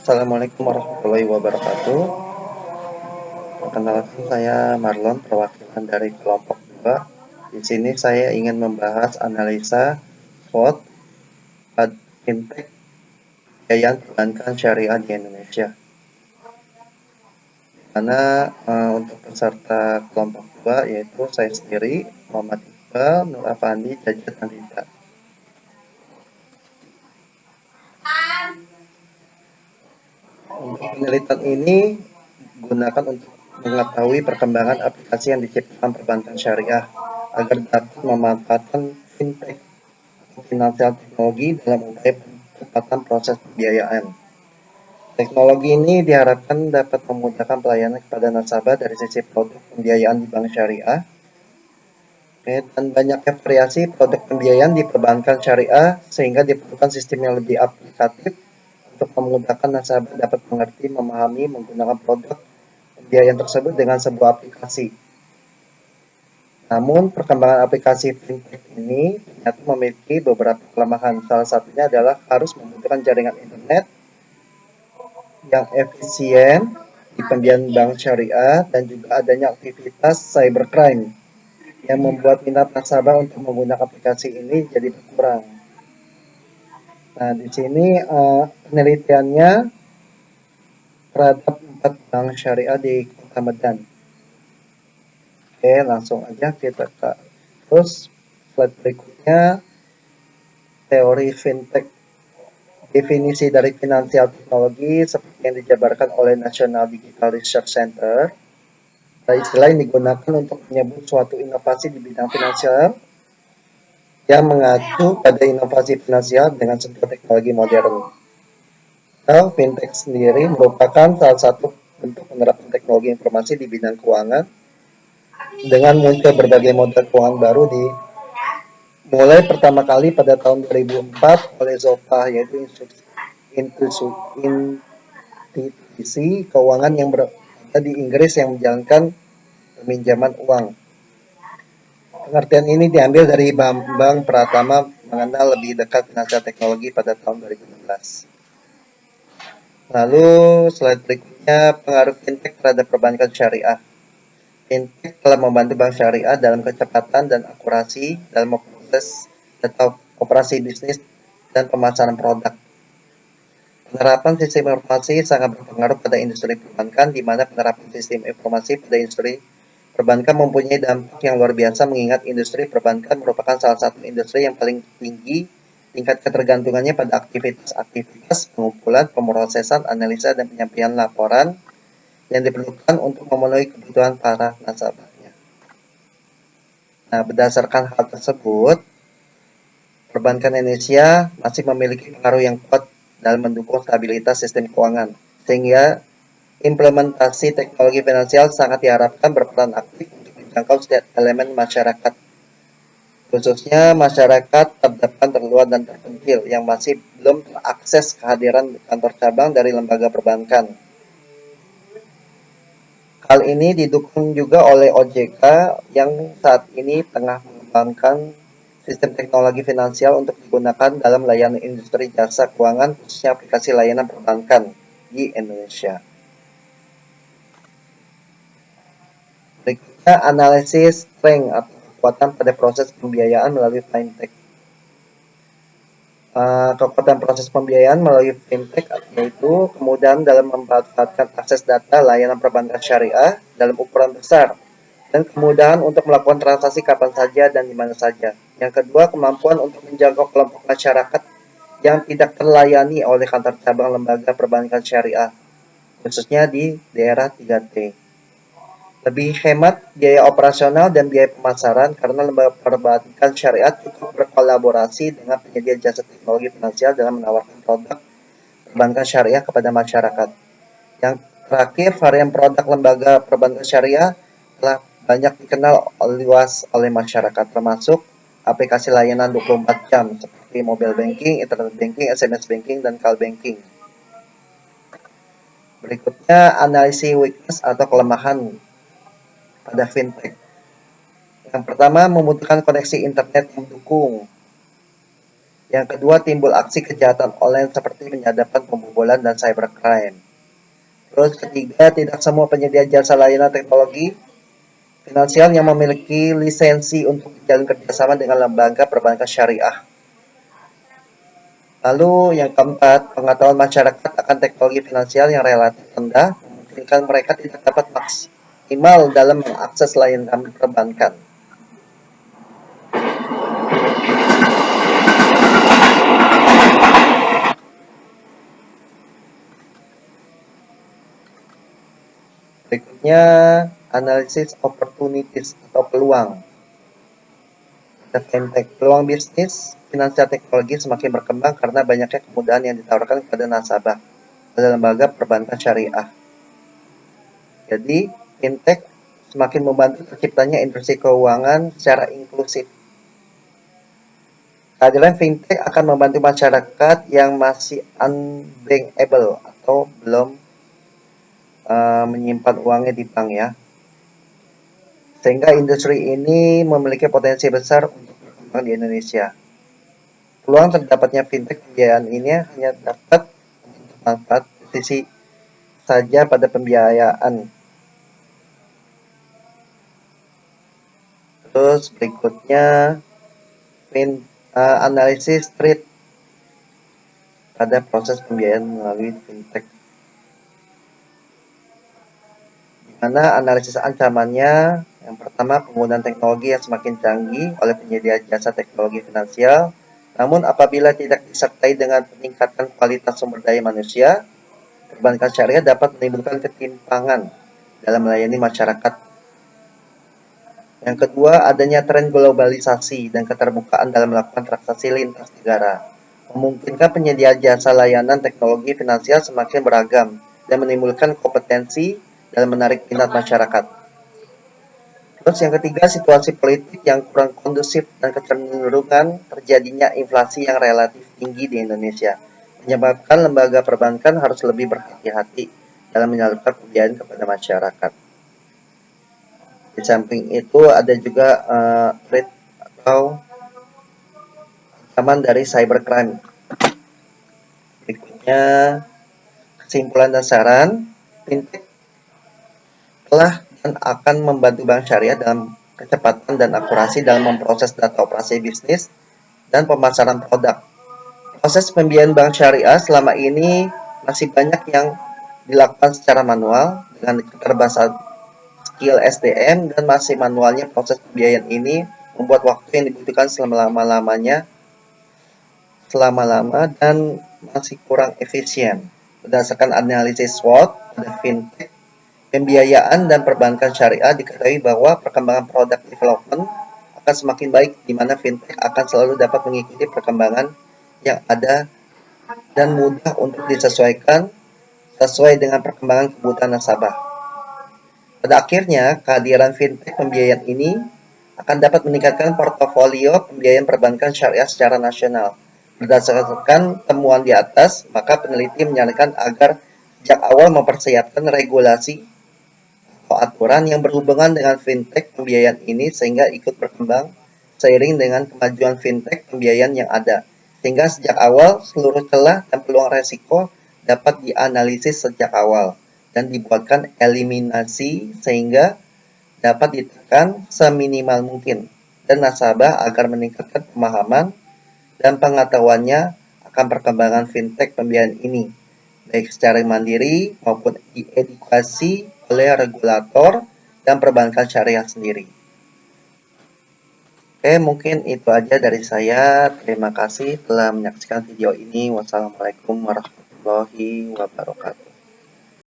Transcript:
Assalamualaikum warahmatullahi wabarakatuh. Perkenalkan saya Marlon, perwakilan dari kelompok 2. Di sini saya ingin membahas analisa SWOT pada fintech pembiayaan perbankan syariah di Indonesia. Karena untuk peserta kelompok 2 yaitu saya sendiri, Muhammad Iqbal, Nur Afandi, Jajat Nandita. Untuk penelitian ini gunakan untuk mengetahui perkembangan aplikasi yang diciptakan perbankan syariah agar dapat memanfaatkan fintech finansial teknologi dalam upaya percepatan proses pembiayaan. Teknologi ini diharapkan dapat memudahkan pelayanan kepada nasabah dari sisi produk pembiayaan di bank syariah, dan banyaknya variasi produk pembiayaan di perbankan syariah sehingga diperlukan sistem yang lebih aplikatif untuk memudahkan nasabah dapat mengerti, memahami, menggunakan produk pembiayaan tersebut dengan sebuah aplikasi. Namun, perkembangan aplikasi fintech ini ternyata memiliki beberapa kelemahan. Salah satunya adalah harus membutuhkan jaringan internet yang efisien di pembiayaan bank syariah dan juga adanya aktivitas cybercrime yang membuat minat nasabah untuk menggunakan aplikasi ini jadi berkurang. Nah, di sini penelitiannya terhadap 4 bank syariah di Kota Medan. Oke, langsung aja kita ke terus slide berikutnya, teori fintech. Definisi dari finansial teknologi seperti yang dijabarkan oleh National Digital Research Center. Istilah yang digunakan untuk menyebut suatu inovasi di bidang finansial yang mengacu pada inovasi finansial dengan sentuhan teknologi modern. Fintech sendiri merupakan salah satu bentuk penerapan teknologi informasi di bidang keuangan dengan muncul berbagai model keuangan baru mulai pertama kali pada tahun 2004 oleh Zopa, yaitu institusi keuangan yang berada di Inggris yang menjalankan peminjaman uang. Pengertian ini diambil dari Bambang Pratama mengenal lebih dekat finansial teknologi pada tahun 2016. Lalu slide berikutnya, pengaruh fintech terhadap perbankan syariah. Fintech telah membantu bank syariah dalam kecepatan dan akurasi dalam proses atau operasi bisnis dan pemasaran produk. Penerapan sistem informasi sangat berpengaruh pada industri perbankan, di mana penerapan sistem informasi pada industri perbankan mempunyai dampak yang luar biasa, mengingat industri perbankan merupakan salah satu industri yang paling tinggi tingkat ketergantungannya pada aktivitas pengumpulan, pemrosesan, analisa, dan penyampaian laporan yang diperlukan untuk memenuhi kebutuhan para nasabahnya. Nah, berdasarkan hal tersebut, perbankan Indonesia masih memiliki pengaruh yang kuat dalam mendukung stabilitas sistem keuangan, sehingga implementasi teknologi finansial sangat diharapkan berperan aktif untuk menjangkau setiap elemen masyarakat, khususnya masyarakat terdepan, terluar, dan terpencil yang masih belum terakses kehadiran kantor cabang dari lembaga perbankan. Hal ini didukung juga oleh OJK yang saat ini tengah mengembangkan sistem teknologi finansial untuk digunakan dalam layanan industri jasa keuangan, khususnya aplikasi layanan perbankan di Indonesia. Berikutnya, analisis strength atau kekuatan pada proses pembiayaan melalui fintech. Kekuatan proses pembiayaan melalui fintech yaitu kemudahan dalam memanfaatkan akses data layanan perbankan syariah dalam ukuran besar, dan kemudahan untuk melakukan transaksi kapan saja dan di mana saja. Yang kedua, kemampuan untuk menjangkau kelompok masyarakat yang tidak terlayani oleh kantor cabang lembaga perbankan syariah, khususnya di daerah 3T. Lebih hemat biaya operasional dan biaya pemasaran karena lembaga perbankan syariah cukup berkolaborasi dengan penyedia jasa teknologi finansial dalam menawarkan produk perbankan syariah kepada masyarakat. Yang terakhir, varian produk lembaga perbankan syariah telah banyak dikenal luas oleh masyarakat, termasuk aplikasi layanan 24 jam seperti mobile banking, internet banking, SMS banking, dan call banking. Berikutnya, analisis weakness atau kelemahan pada fintech. Yang pertama, membutuhkan koneksi internet yang mendukung. Yang kedua, timbul aksi kejahatan online seperti penyadapan, pembobolan, dan cybercrime. Terus ketiga, tidak semua penyedia jasa layanan teknologi finansial yang memiliki lisensi untuk menjalin kerjasama dengan lembaga perbankan syariah. Lalu yang keempat, pengetahuan masyarakat akan teknologi finansial yang relatif rendah memungkinkan mereka tidak dapat maksimal dalam mengakses layanan perbankan. Berikutnya, analisis opportunities atau peluang. Ada fintech, peluang bisnis finansial teknologi semakin berkembang karena banyaknya kemudahan yang ditawarkan kepada nasabah pada lembaga perbankan syariah. Jadi, fintech semakin membantu terciptanya industri keuangan secara inklusif. Kehadiran fintech akan membantu masyarakat yang masih unbankable atau belum menyimpan uangnya di bank ya. Sehingga industri ini memiliki potensi besar untuk berkembang di Indonesia. Peluang terdapatnya fintech pembiayaan ini hanya dapat bermanfaat di sisi saja pada pembiayaan. Terus berikutnya analisis trade pada proses pembiayaan melalui fintech. Di mana analisis ancamannya, yang pertama penggunaan teknologi yang semakin canggih oleh penyedia jasa teknologi finansial. Namun apabila tidak disertai dengan peningkatan kualitas sumber daya manusia, perbankan syariah dapat menimbulkan ketimpangan dalam melayani masyarakat. Yang kedua, adanya tren globalisasi dan keterbukaan dalam melakukan transaksi lintas negara. Memungkinkan penyedia jasa layanan teknologi finansial semakin beragam dan menimbulkan kompetensi dalam menarik minat masyarakat. Terus yang ketiga, situasi politik yang kurang kondusif dan kecenderungan terjadinya inflasi yang relatif tinggi di Indonesia menyebabkan lembaga perbankan harus lebih berhati-hati dalam menyalurkan pembiayaan kepada masyarakat. Di samping itu ada juga threat atau ancaman dari cybercrime. Berikutnya, kesimpulan dan saran, fintech telah dan akan membantu bank syariah dalam kecepatan dan akurasi dalam memproses data operasi bisnis dan pemasaran produk. Proses pembiayaan bank syariah selama ini masih banyak yang dilakukan secara manual dengan keterbatasan skill SDM, dan masih manualnya proses pembiayaan ini membuat waktu yang dibutuhkan selama-lama dan masih kurang efisien. Berdasarkan analisis SWOT pada fintech, pembiayaan dan perbankan syariah diketahui bahwa perkembangan product development akan semakin baik, di mana fintech akan selalu dapat mengikuti perkembangan yang ada dan mudah untuk disesuaikan sesuai dengan perkembangan kebutuhan nasabah. Pada akhirnya, kehadiran fintech pembiayaan ini akan dapat meningkatkan portofolio pembiayaan perbankan syariah secara nasional. Berdasarkan temuan di atas, maka peneliti menyarankan agar sejak awal mempersiapkan regulasi atau aturan yang berhubungan dengan fintech pembiayaan ini sehingga ikut berkembang seiring dengan kemajuan fintech pembiayaan yang ada. Sehingga sejak awal seluruh celah dan peluang resiko dapat dianalisis sejak awal dan dibuatkan eliminasi sehingga dapat ditekan seminimal mungkin, dan nasabah agar meningkatkan pemahaman dan pengetahuannya akan perkembangan fintech pembiayaan ini, baik secara mandiri maupun diedukasi oleh regulator dan perbankan syariah sendiri. Oke, mungkin itu aja dari saya. Terima kasih telah menyaksikan video ini. Wassalamualaikum warahmatullahi wabarakatuh.